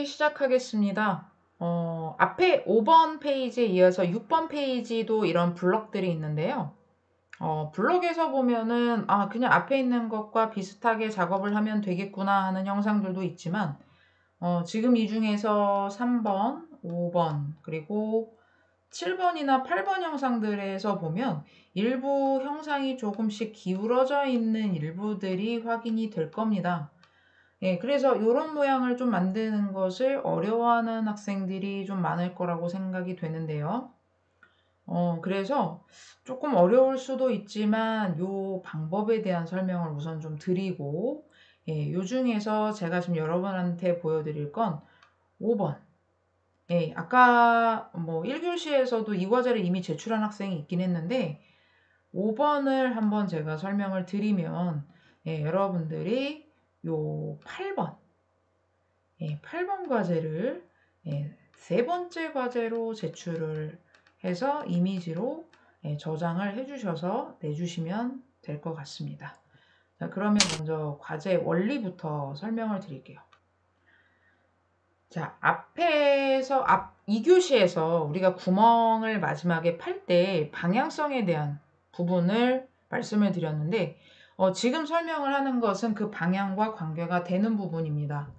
시작하겠습니다. 앞에 5번 페이지에 이어서 6번 페이지도 이런 블럭들이 있는데요. 블럭에서 보면은, 그냥 앞에 있는 것과 비슷하게 작업을 하면 되겠구나 하는 형상들도 있지만, 지금 이 중에서 3번, 5번, 그리고 7번이나 8번 형상들에서 보면 일부 형상이 조금씩 기울어져 있는 일부들이 확인이 될 겁니다. 예, 그래서 요런 모양을 좀 만드는 것을 어려워하는 학생들이 좀 많을 거라고 생각이 되는데요. 그래서 조금 어려울 수도 있지만 요 방법에 대한 설명을 우선 좀 드리고, 예, 요 중에서 제가 지금 여러분한테 보여드릴 건 5번. 예, 아까 뭐 1교시에서도 이 과제를 이미 제출한 학생이 있긴 했는데, 5번을 한번 제가 설명을 드리면, 예, 여러분들이 요 8번, 예, 8번 과제를, 예, 세 번째 과제로 제출을 해서 이미지로, 예, 저장을 해주셔서 내주시면 될 것 같습니다. 자, 그러면 먼저 과제 원리부터 설명을 드릴게요. 자, 앞에서 2교시에서 우리가 구멍을 마지막에 팔 때 방향성에 대한 부분을 말씀을 드렸는데, 지금 설명을 하는 것은 그 방향과 관계가 되는 부분입니다.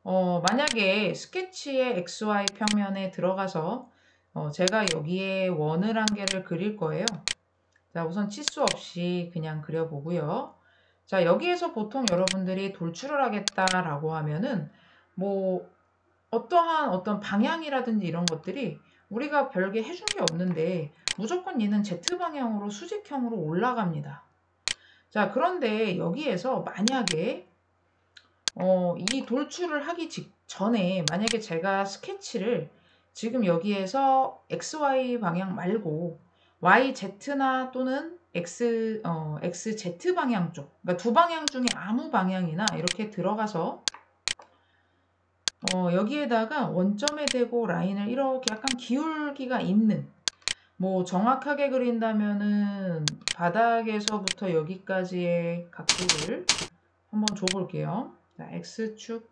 만약에 스케치의 XY 평면에 들어가서 제가 여기에 원을 한 개를 그릴 거예요. 자, 우선 치수 없이 그냥 그려보고요. 자, 여기에서 보통 여러분들이 돌출을 하겠다라고 하면은 뭐 어떠한 어떤 방향이라든지 이런 것들이 우리가 별게 해준 게 없는데 무조건 얘는 Z방향으로 수직형으로 올라갑니다. 자, 그런데 여기에서 만약에 이 돌출을 하기 직전에 만약에 제가 스케치를 지금 여기에서 XY 방향 말고 YZ나 또는 XZ 방향 쪽, 그러니까 두 방향 중에 아무 방향이나 이렇게 들어가서 여기에다가 원점에 대고 라인을 이렇게 약간 기울기가 있는, 뭐 정확하게 그린다면은 바닥에서부터 여기까지의 각도를 한번 줘볼게요. 자, X축.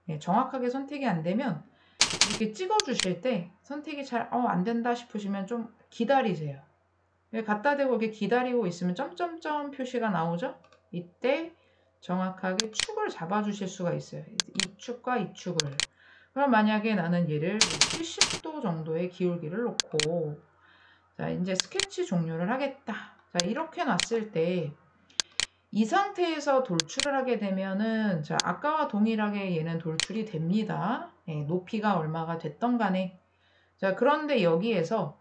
네, 정확하게 선택이 안 되면 이렇게 찍어 주실 때 선택이 잘 안 된다 싶으시면 좀 기다리세요. 갖다 대고 이렇게 기다리고 있으면 점점점 표시가 나오죠? 이때 정확하게 축을 잡아 주실 수가 있어요. 이 축과 이 축을. 그럼 만약에 나는 얘를 70도 정도의 기울기를 놓고, 자, 이제 스케치 종료를 하겠다. 자, 이렇게 놨을 때 이 상태에서 돌출을 하게 되면은, 자, 아까와 동일하게 얘는 돌출이 됩니다. 예, 높이가 얼마가 됐던 간에. 자, 그런데 여기에서,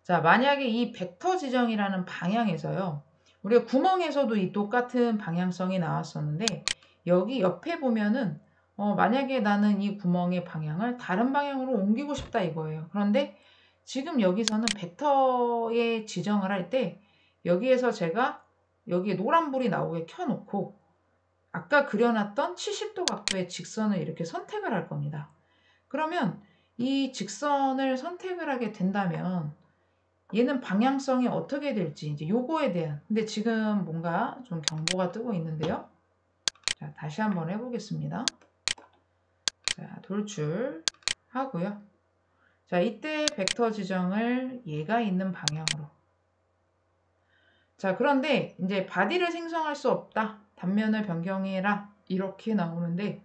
자, 만약에 이 벡터 지정이라는 방향에서요, 우리가 구멍에서도 이 똑같은 방향성이 나왔었는데, 여기 옆에 보면은, 만약에 나는 이 구멍의 방향을 다른 방향으로 옮기고 싶다 이거예요. 그런데 지금 여기서는 벡터에 지정을 할 때, 여기에서 제가 여기에 노란불이 나오게 켜놓고 아까 그려놨던 70도 각도의 직선을 이렇게 선택을 할 겁니다. 그러면 이 직선을 선택을 하게 된다면 얘는 방향성이 어떻게 될지 이제 요거에 대한, 근데 지금 뭔가 좀 경보가 뜨고 있는데요. 자, 다시 한번 해보겠습니다. 자, 돌출하고요. 자, 이때 벡터 지정을 얘가 있는 방향으로. 자, 그런데 이제 바디를 생성할 수 없다. 단면을 변경해라. 이렇게 나오는데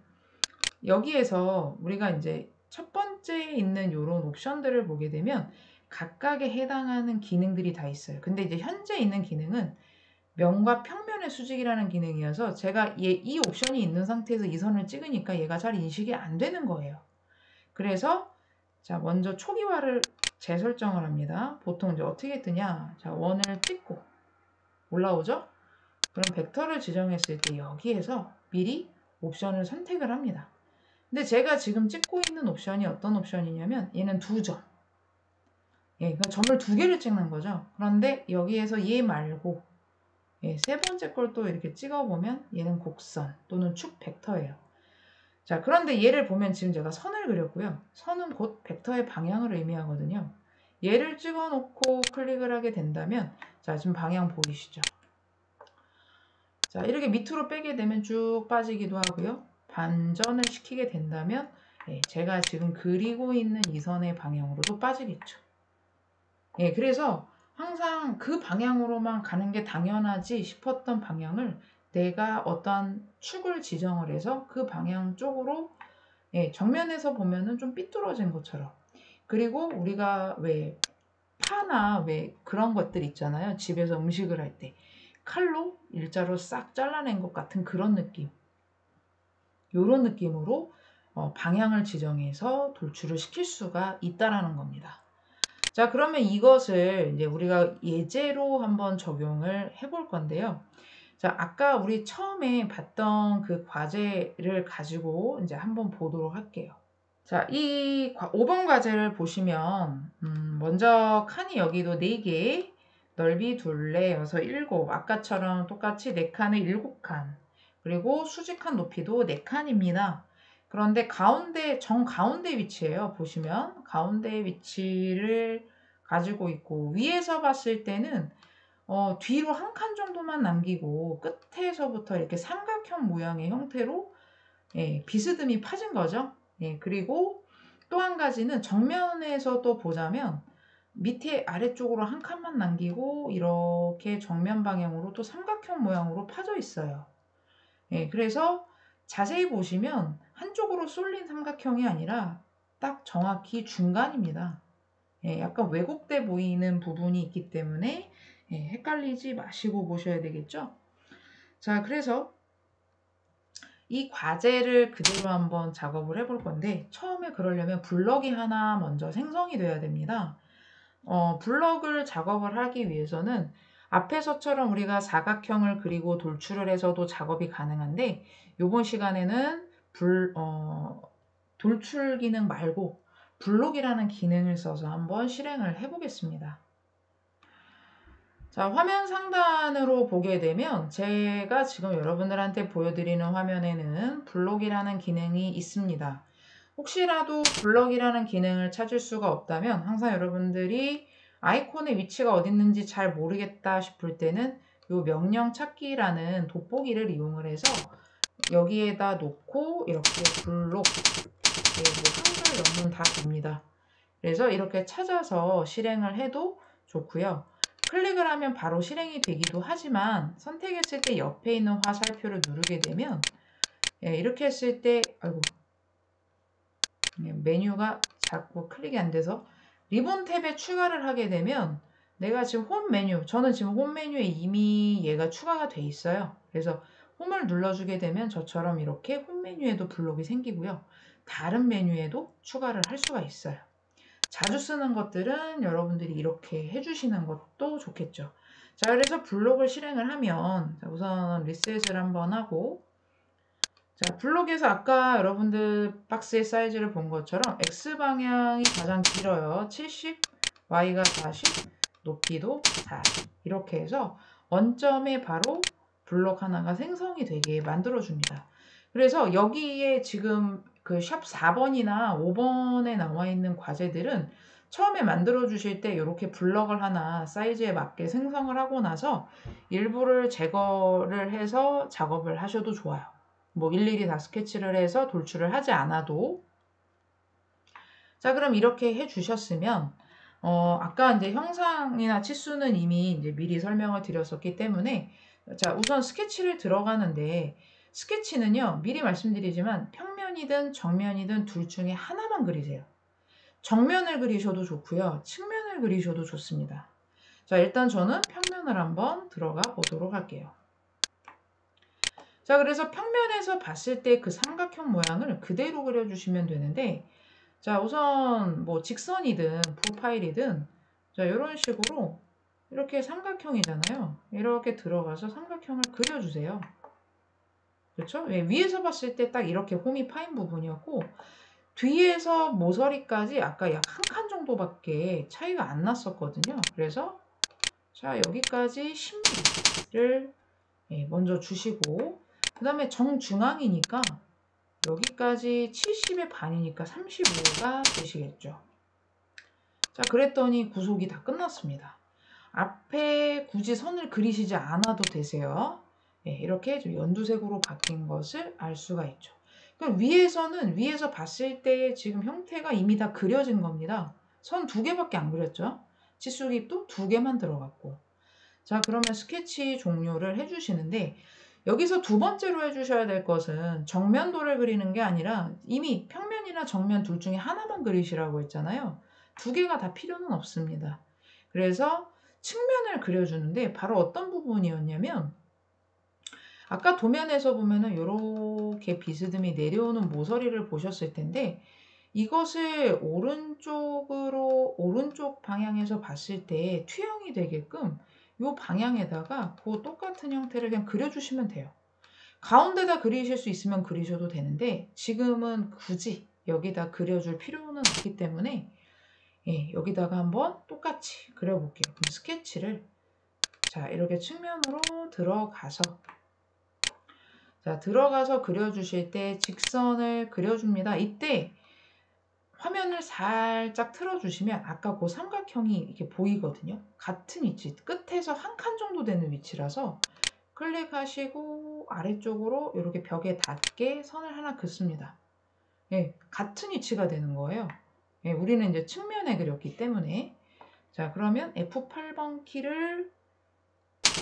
여기에서 우리가 이제 첫 번째 있는 요런 옵션들을 보게 되면 각각에 해당하는 기능들이 다 있어요. 근데 이제 현재 있는 기능은 면과 평면의 수직이라는 기능이어서 제가 이 옵션이 있는 상태에서 이 선을 찍으니까 얘가 잘 인식이 안 되는 거예요. 그래서 자, 먼저 초기화를 재설정을 합니다. 보통 이제 어떻게 뜨냐. 자, 원을 찍고 올라오죠? 그럼 벡터를 지정했을 때 여기에서 미리 옵션을 선택을 합니다. 근데 제가 지금 찍고 있는 옵션이 어떤 옵션이냐면 얘는 2점. 예, 그 점을 2개를 찍는 거죠. 그런데 여기에서 얘 말고 예, 세 번째 걸 또 이렇게 찍어보면 얘는 곡선 또는 축 벡터예요. 자, 그런데 얘를 보면 지금 제가 선을 그렸고요. 선은 곧 벡터의 방향을 의미하거든요. 얘를 찍어놓고 클릭을 하게 된다면 자, 지금 방향 보이시죠? 자, 이렇게 밑으로 빼게 되면 쭉 빠지기도 하고요. 반전을 시키게 된다면 제가 지금 그리고 있는 이 선의 방향으로도 빠지겠죠. 그래서 항상 그 방향으로만 가는 게 당연하지 싶었던 방향을 내가 어떠한 축을 지정을 해서 그 방향 쪽으로 정면에서 보면은 좀 삐뚤어진 것처럼, 그리고 우리가 왜 파나 왜 그런 것들 있잖아요. 집에서 음식을 할 때 칼로 일자로 싹 잘라낸 것 같은 그런 느낌, 요런 느낌으로 방향을 지정해서 돌출을 시킬 수가 있다라는 겁니다. 자, 그러면 이것을 이제 우리가 예제로 한번 적용을 해볼 건데요. 자, 아까 우리 처음에 봤던 그 과제를 가지고 이제 한번 보도록 할게요. 자, 이 5번 과제를 보시면 먼저 칸이 여기도 4개, 넓이 둘레, 여서 7, 아까처럼 똑같이 4칸에 7칸, 그리고 수직한 높이도 4칸입니다. 그런데 가운데, 정가운데 위치예요. 보시면 가운데 위치를 가지고 있고, 위에서 봤을 때는 뒤로 한 칸 정도만 남기고 끝에서부터 이렇게 삼각형 모양의 형태로 비스듬히 파진 거죠. 그리고 또 한 가지는 정면에서 또 보자면 밑에 아래쪽으로 한 칸만 남기고 이렇게 정면 방향으로 또 삼각형 모양으로 파져 있어요. 그래서 자세히 보시면 한쪽으로 쏠린 삼각형이 아니라 딱 정확히 중간입니다. 약간 왜곡돼 보이는 부분이 있기 때문에 헷갈리지 마시고 보셔야 되겠죠. 자, 그래서 이 과제를 그대로 한번 작업을 해볼 건데, 처음에 그러려면 블럭이 하나 먼저 생성이 돼야 됩니다. 블럭을 작업을 하기 위해서는 앞에서처럼 우리가 사각형을 그리고 돌출을 해서도 작업이 가능한데, 이번 시간에는 돌출 기능 말고 블록이라는 기능을 써서 한번 실행을 해보겠습니다. 자, 화면 상단으로 보게 되면 제가 지금 여러분들한테 보여드리는 화면에는 블록이라는 기능이 있습니다. 혹시라도 블럭이라는 기능을 찾을 수가 없다면 항상 여러분들이 아이콘의 위치가 어디 있는지 잘 모르겠다 싶을 때는 이 명령 찾기라는 돋보기를 이용을 해서 여기에다 놓고 이렇게 블록, 뭐 한글 넣으면 다 됩니다. 그래서 이렇게 찾아서 실행을 해도 좋고요. 클릭을 하면 바로 실행이 되기도 하지만 선택했을 때 옆에 있는 화살표를 누르게 되면 이렇게 했을 때 메뉴가 자꾸 클릭이 안 돼서 리본 탭에 추가를 하게 되면 내가 지금 홈 메뉴, 저는 지금 홈 메뉴에 이미 얘가 추가가 돼 있어요. 그래서 홈을 눌러주게 되면 저처럼 이렇게 홈 메뉴에도 블록이 생기고요. 다른 메뉴에도 추가를 할 수가 있어요. 자주 쓰는 것들은 여러분들이 이렇게 해주시는 것도 좋겠죠. 자, 그래서 블록을 실행을 하면 우선 리셋을 한번 하고, 자, 블록에서 아까 여러분들 박스의 사이즈를 본 것처럼 X방향이 가장 길어요. 70, Y가 40, 높이도 40. 이렇게 해서 원점에 바로 블록 하나가 생성이 되게 만들어줍니다. 그래서 여기에 지금 그 샵 4번이나 5번에 나와 있는 과제들은 처음에 만들어 주실 때 이렇게 블럭을 하나 사이즈에 맞게 생성을 하고 나서 일부를 제거를 해서 작업을 하셔도 좋아요. 뭐 일일이 다 스케치를 해서 돌출을 하지 않아도. 자, 그럼 이렇게 해 주셨으면 아까 이제 형상이나 치수는 이미 이제 미리 설명을 드렸었기 때문에, 자, 우선 스케치를 들어가는데, 스케치는요, 미리 말씀드리지만 평면이든 정면이든 둘 중에 하나만 그리세요. 정면을 그리셔도 좋고요. 측면을 그리셔도 좋습니다. 자, 일단 저는 평면을 한번 들어가 보도록 할게요. 자, 그래서 평면에서 봤을 때 그 삼각형 모양을 그대로 그려주시면 되는데, 자, 우선 뭐 직선이든 프로파일이든 자, 이런 식으로 이렇게 삼각형이잖아요. 이렇게 들어가서 삼각형을 그려주세요. 그렇죠? 위에서 봤을 때 딱 이렇게 홈이 파인 부분이었고, 뒤에서 모서리까지 아까 약 한 칸 정도밖에 차이가 안 났었거든요. 그래서 자, 여기까지 10mm를 먼저 주시고, 그 다음에 정중앙이니까 여기까지 70의 반이니까 35가 되시겠죠. 자, 그랬더니 구속이 다 끝났습니다. 앞에 굳이 선을 그리시지 않아도 되세요. 이렇게 좀 연두색으로 바뀐 것을 알 수가 있죠. 그럼 위에서 봤을 때 지금 형태가 이미 다 그려진 겁니다. 선 2개밖에 안 그렸죠. 치수립도 2개만 들어갔고. 자, 그러면 스케치 종료를 해주시는데 여기서 두 번째로 해주셔야 될 것은 정면도를 그리는 게 아니라 이미 평면이나 정면 둘 중에 하나만 그리시라고 했잖아요. 2개가 다 필요는 없습니다. 그래서 측면을 그려주는데 바로 어떤 부분이었냐면 아까 도면에서 보면은 이렇게 비스듬히 내려오는 모서리를 보셨을 텐데 이것을 오른쪽 방향에서 봤을 때 투영이 되게끔 이 방향에다가 그 똑같은 형태를 그냥 그려주시면 돼요. 가운데다 그리실 수 있으면 그리셔도 되는데 지금은 굳이 여기다 그려줄 필요는 없기 때문에 여기다가 한번 똑같이 그려볼게요. 그럼 스케치를 자 이렇게 측면으로 들어가서 그려주실 때 직선을 그려줍니다. 이때 화면을 살짝 틀어주시면 아까 그 삼각형이 이렇게 보이거든요. 같은 위치, 끝에서 한 칸 정도 되는 위치라서 클릭하시고 아래쪽으로 이렇게 벽에 닿게 선을 하나 긋습니다. 같은 위치가 되는 거예요. 우리는 이제 측면에 그렸기 때문에. 자, 그러면 F8번 키를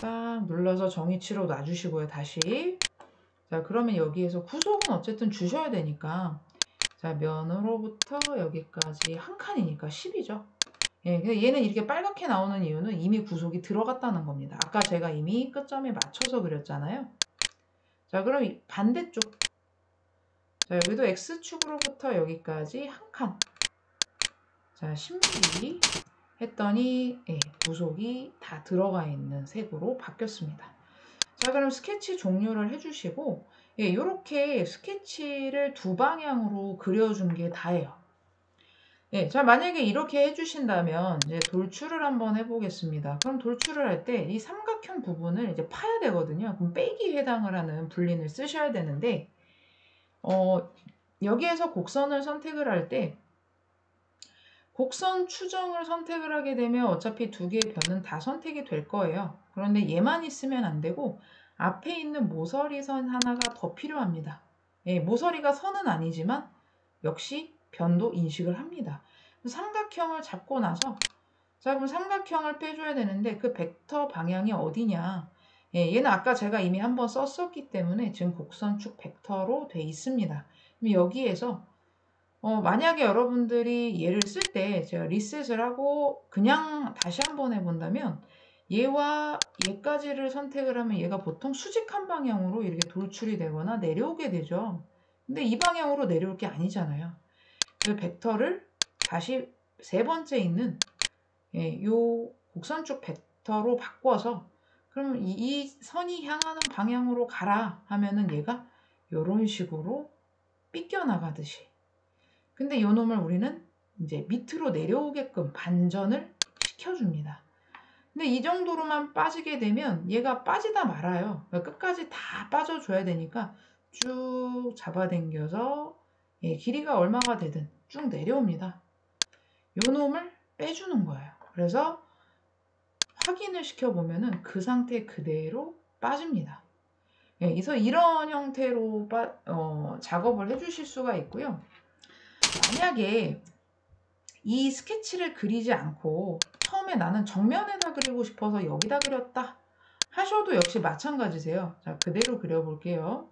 딱 눌러서 정위치로 놔주시고요. 다시. 자, 그러면 여기에서 구속은 어쨌든 주셔야 되니까 자, 면으로부터 여기까지 한 칸이니까 10이죠. 근데 얘는 이렇게 빨갛게 나오는 이유는 이미 구속이 들어갔다는 겁니다. 아까 제가 이미 끝점에 맞춰서 그렸잖아요. 자, 그럼 반대쪽. 자, 여기도 X축으로부터 여기까지 한 칸. 자, 10mm 했더니 구속이 다 들어가 있는 색으로 바뀌었습니다. 자, 그럼 스케치 종료를 해주시고 이렇게 스케치를 두 방향으로 그려준 게 다예요. 자, 만약에 이렇게 해주신다면 이제 돌출을 한번 해보겠습니다. 그럼 돌출을 할 때 이 삼각형 부분을 이제 파야 되거든요. 그럼 빼기 해당을 하는 불린을 쓰셔야 되는데 여기에서 곡선을 선택을 할 때 곡선 추정을 선택을 하게 되면 어차피 두 개의 변은 다 선택이 될 거예요. 그런데 얘만 있으면 안 되고 앞에 있는 모서리 선 하나가 더 필요합니다. 모서리가 선은 아니지만 역시 변도 인식을 합니다. 삼각형을 잡고 나서 자, 그럼 삼각형을 빼줘야 되는데 그 벡터 방향이 어디냐? 얘는 아까 제가 이미 한번 썼었기 때문에 지금 곡선축 벡터로 돼 있습니다. 그럼 여기에서 만약에 여러분들이 얘를 쓸 때 제가 리셋을 하고 그냥 다시 한번 해본다면 얘와 얘까지를 선택을 하면 얘가 보통 수직한 방향으로 이렇게 돌출이 되거나 내려오게 되죠. 근데 이 방향으로 내려올 게 아니잖아요. 그 벡터를 다시 세 번째 있는 요 곡선축 벡터로 바꿔서 그럼 이 선이 향하는 방향으로 가라 하면은 얘가 이런 식으로 삐껴나가듯이 근데 요 놈을 우리는 이제 밑으로 내려오게끔 반전을 시켜줍니다. 근데 이 정도로만 빠지게 되면 얘가 빠지다 말아요. 그러니까 끝까지 다 빠져줘야 되니까 쭉 잡아당겨서 길이가 얼마가 되든 쭉 내려옵니다. 요 놈을 빼주는 거예요. 그래서 확인을 시켜보면은 그 상태 그대로 빠집니다. 그래서 이런 형태로 작업을 해주실 수가 있고요. 만약에 이 스케치를 그리지 않고 처음에 나는 정면에다 그리고 싶어서 여기다 그렸다 하셔도 역시 마찬가지세요. 자, 그대로 그려볼게요.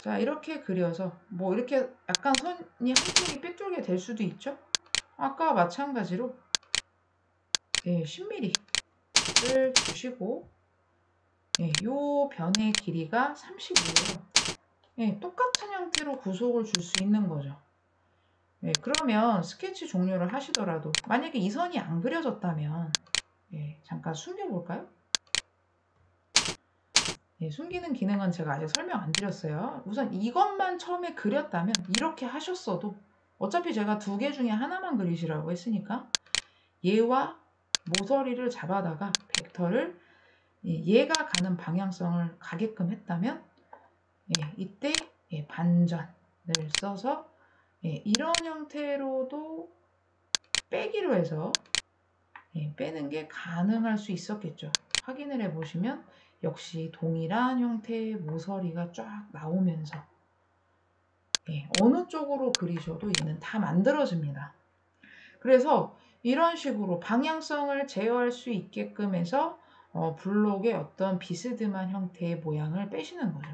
자, 이렇게 그려서 뭐 이렇게 약간 선이 한쪽이 삐뚤게 될 수도 있죠. 아까와 마찬가지로 10mm를 주시고 요 변의 길이가 30이에요. 똑같은 형태로 구속을 줄 수 있는 거죠. 그러면 스케치 종료를 하시더라도 만약에 이 선이 안 그려졌다면 잠깐 숨겨볼까요? 숨기는 기능은 제가 아직 설명 안 드렸어요. 우선 이것만 처음에 그렸다면 이렇게 하셨어도 어차피 제가 두 개 중에 하나만 그리시라고 했으니까 얘와 모서리를 잡아다가 벡터를 얘가 가는 방향성을 가게끔 했다면 이때 반전을 써서 이런 형태로도 빼기로 해서 빼는 게 가능할 수 있었겠죠. 확인을 해보시면 역시 동일한 형태의 모서리가 쫙 나오면서 어느 쪽으로 그리셔도 얘는 다 만들어집니다. 그래서 이런 식으로 방향성을 제어할 수 있게끔 해서 블록의 어떤 비스듬한 형태의 모양을 빼시는 거죠.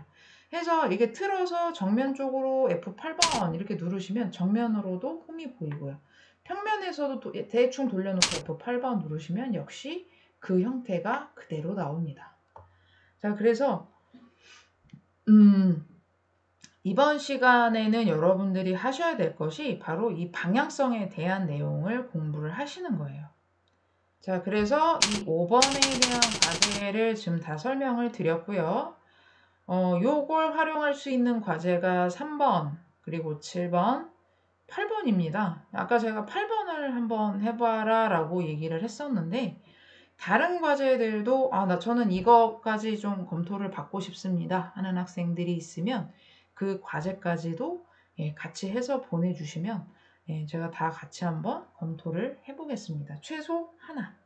해서 이게 틀어서 정면 쪽으로 F8번 이렇게 누르시면 정면으로도 홈이 보이고요. 평면에서도 대충 돌려놓고 F8번 누르시면 역시 그 형태가 그대로 나옵니다. 자, 그래서 이번 시간에는 여러분들이 하셔야 될 것이 바로 이 방향성에 대한 내용을 공부를 하시는 거예요. 자, 그래서 이 5번에 대한 과제를 지금 다 설명을 드렸고요. 요걸 활용할 수 있는 과제가 3번, 그리고 7번, 8번입니다. 아까 제가 8번을 한번 해봐라 라고 얘기를 했었는데, 다른 과제들도 저는 이거까지 좀 검토를 받고 싶습니다 하는 학생들이 있으면 그 과제까지도 같이 해서 보내주시면 제가 다 같이 한번 검토를 해보겠습니다. 최소 하나,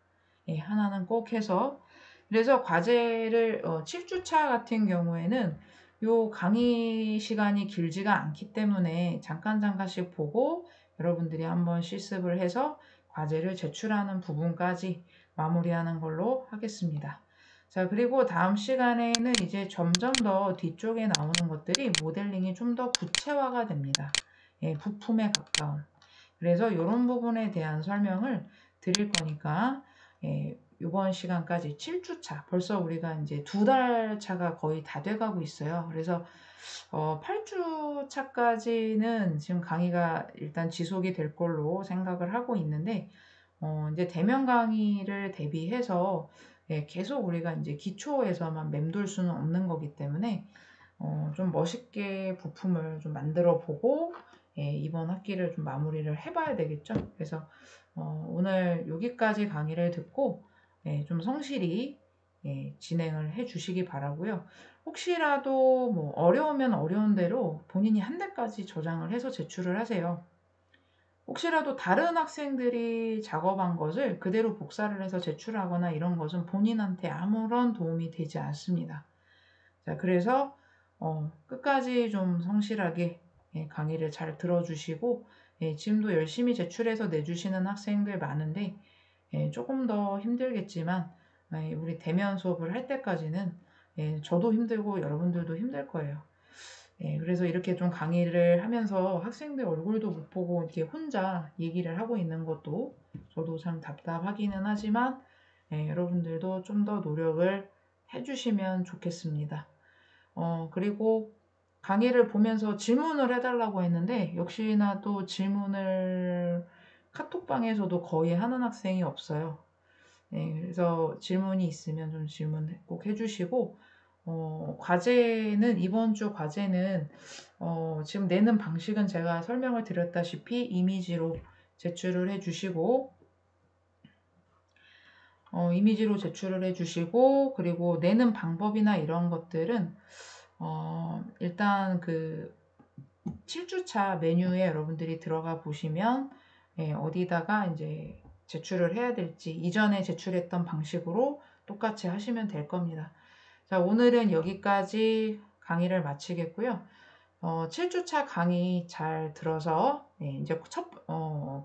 하나는 꼭 해서. 그래서 과제를 7주차 같은 경우에는 요 강의 시간이 길지가 않기 때문에 잠깐씩 보고 여러분들이 한번 실습을 해서 과제를 제출하는 부분까지 마무리하는 걸로 하겠습니다. 자, 그리고 다음 시간에는 이제 점점 더 뒤쪽에 나오는 것들이 모델링이 좀 더 구체화가 됩니다. 부품에 가까운. 그래서 이런 부분에 대한 설명을 드릴 거니까 이번 시간까지 7주차, 벌써 우리가 이제 2달 차가 거의 다 돼가고 있어요. 그래서 8주차까지는 지금 강의가 일단 지속이 될 걸로 생각을 하고 있는데 이제 대면 강의를 대비해서 계속 우리가 이제 기초에서만 맴돌 수는 없는 거기 때문에 좀 멋있게 부품을 좀 만들어 보고 이번 학기를 좀 마무리를 해봐야 되겠죠. 그래서 오늘 여기까지 강의를 듣고 좀 성실히 진행을 해 주시기 바라고요. 혹시라도 뭐 어려우면 어려운 대로 본인이 한 대까지 저장을 해서 제출을 하세요. 혹시라도 다른 학생들이 작업한 것을 그대로 복사를 해서 제출하거나 이런 것은 본인한테 아무런 도움이 되지 않습니다. 자, 그래서 끝까지 좀 성실하게 강의를 잘 들어주시고 지금도 열심히 제출해서 내주시는 학생들 많은데 조금 더 힘들겠지만 우리 대면 수업을 할 때까지는 저도 힘들고 여러분들도 힘들 거예요. 그래서 이렇게 좀 강의를 하면서 학생들 얼굴도 못 보고 이렇게 혼자 얘기를 하고 있는 것도 저도 참 답답하기는 하지만 여러분들도 좀 더 노력을 해주시면 좋겠습니다. 그리고 강의를 보면서 질문을 해달라고 했는데 역시나 또 질문을 카톡방에서도 거의 하는 학생이 없어요. 그래서 질문이 있으면 좀 질문 꼭 해주시고 과제는 이번 주 과제는 지금 내는 방식은 제가 설명을 드렸다시피 이미지로 제출을 해주시고 그리고 내는 방법이나 이런 것들은 일단 그 7주차 메뉴에 여러분들이 들어가 보시면 어디다가 이제 제출을 해야 될지 이전에 제출했던 방식으로 똑같이 하시면 될 겁니다. 자, 오늘은 여기까지 강의를 마치겠고요. 7주차 강의 잘 들어서 이제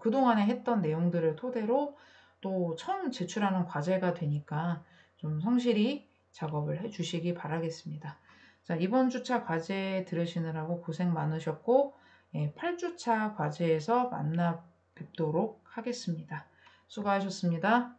그동안에 했던 내용들을 토대로 또 처음 제출하는 과제가 되니까 좀 성실히 작업을 해주시기 바라겠습니다. 자, 이번 주차 과제 들으시느라고 고생 많으셨고 8주차 과제에서 만나 뵙도록 하겠습니다. 수고하셨습니다.